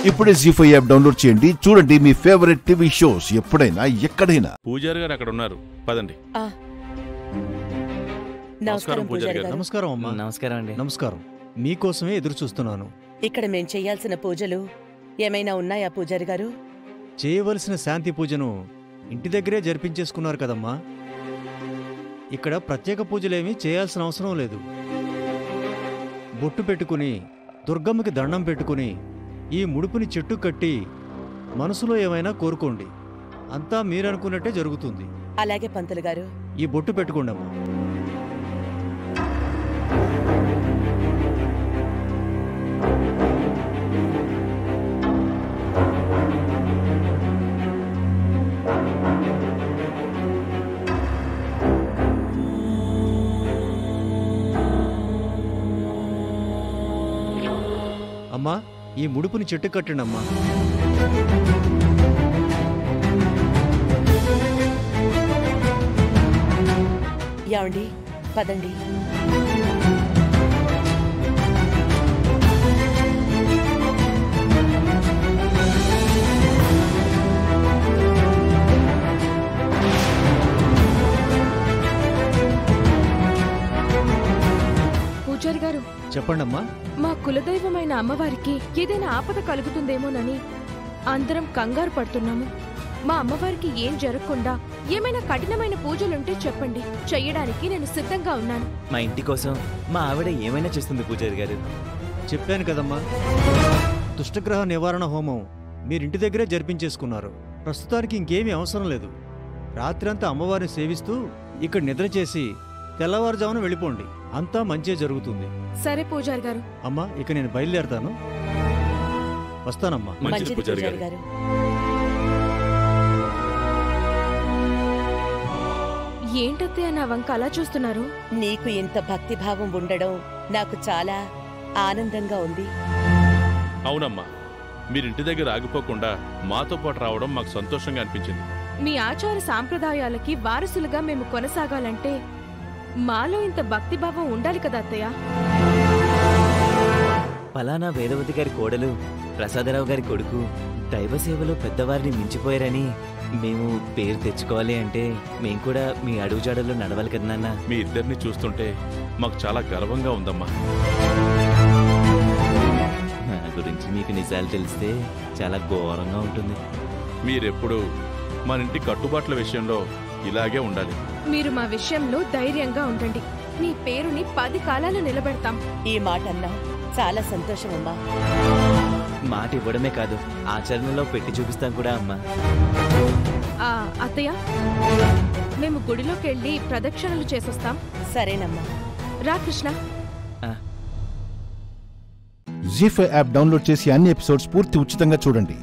ఇప్పుడే జీ5 app download చేయండి. చూడండి మీ ఫేవరెట్ టీవీ షోస్ ఎప్పుడైనా ఎక్కడైనా. పూజారి గారు అక్కడ ఉన్నారు, పదండి. నమస్కారం పూజారి గారు. నమస్కారం అమ్మా. నమస్కారం అండి. నమస్కారం. మీకోసమే ఎదురు చూస్తున్నాను. ఇక్కడ మేం చేయాల్సిన పూజలు ఏమైనా ఉన్నాయా పూజారి గారు? చేయవలసిన శాంతి పూజను ఇంటి దగ్గరే జరిపించేసుకున్నారు కదమ్మా. ఇక్కడ ప్రత్యేక పూజలేమీ చేయాల్సిన అవసరం లేదు. బొట్టు పెట్టుకుని దుర్గమ్మకి దండం పెట్టుకుని ఈ ముడుపుని చెట్టు కట్టి మనసులో ఏమైనా కోరుకోండి. అంతా మీరనుకున్నట్టే జరుగుతుంది. అలాగే పంతులు గారు. ఈ బొట్టు పెట్టుకోండమ్మా. అమ్మా, ఈ ముడుపుని చెట్టు కట్టండమ్మా. యాండి పదండి. పూజారి గారు, చెప్పండమ్మా. మా కులదైవమైన అమ్మవారికి ఏదైనా ఆపద కలుగుతుందేమోనని అందరం కంగారు పడుతున్నాము. మా అమ్మవారికి ఏం జరగకుండా ఏమైనా కఠినమైన పూజలుంటే చెప్పండి, చెయ్యడానికి నేను సిద్ధంగా ఉన్నాను. మా ఇంటి కోసం మా ఆవిడ ఏమైనా చేస్తుంది పూజారి గారు. చెప్పాను కదమ్మా, దుష్టగ్రహ నివారణ హోమం మీరింటి దగ్గరే జరిపించేసుకున్నారు. ప్రస్తుతానికి ఇంకేమీ అవసరం లేదు. రాత్రంతా అమ్మవారిని సేవిస్తూ ఇక్కడ నిద్ర చేసి తెల్లవారుజామున వెళ్ళిపోండి. అంతా మంచే జరుగుతుంది. సరే పూజారి గారు. అమ్మా, ఇక నేను బయలుదేరతాను. వస్తానమ్మా. మంచిది పూజారి గారు. ఏంటత్తయ్య నా వంక అలా చూస్తున్నారు? నీకు ఇంత భక్తిభావం ఉండడం నాకు చాలా ఆనందంగా ఉంది. అవునమ్మా, మీరింటి దగ్గర ఆగిపోకుండా మాతో పాటు రావడం మాకు సంతోషంగా అనిపించింది. మీ ఆచార సాంప్రదాయాలకి వారసులుగా మేము కొనసాగాలంటే మాలో ఇంత భక్తిభావం ఉండాలి కదా అత్తయ్య. పలానా వేదవతి గారి కోడలు, ప్రసాదరావు గారి కొడుకు దైవ సేవలో పెద్దవారిని మించిపోయారని మేము పేరు తెచ్చుకోవాలి అంటే మేం కూడా మీ అడుగుజాడల్లో నడవాలి కదా నాన్న. మీ ఇద్దరిని చూస్తుంటే మాకు చాలా గర్వంగా ఉందమ్మా. నా గురించి మీకు నిజాలు తెలిస్తే చాలా ఘోరంగా ఉంటుంది. మీరెప్పుడు మన ఇంటి కట్టుబాట్ల విషయంలో ఇలాగే ఉండాలి. మీరు మా విషయంలో ధైర్యంగా ఉండండి. మీ పేరుని 10 కాలాలు నిలబెడతాం. ఈ మాట అన్నా చాలా సంతోషమమ్మా. మాట ఇవ్వడమే కాదు, ఆచరణలో పెట్టి చూపిస్తాం కూడా అమ్మా. అత్తయ్య, మేము గుడిలోకి వెళ్ళి ప్రదక్షిణలు చేసొస్తాం. సరేనమ్మా. రా కృష్ణ. జీ5 యాప్ డౌన్లోడ్ చేసి అన్ని ఎపిసోడ్స్ పూర్తి ఉచితంగా చూడండి.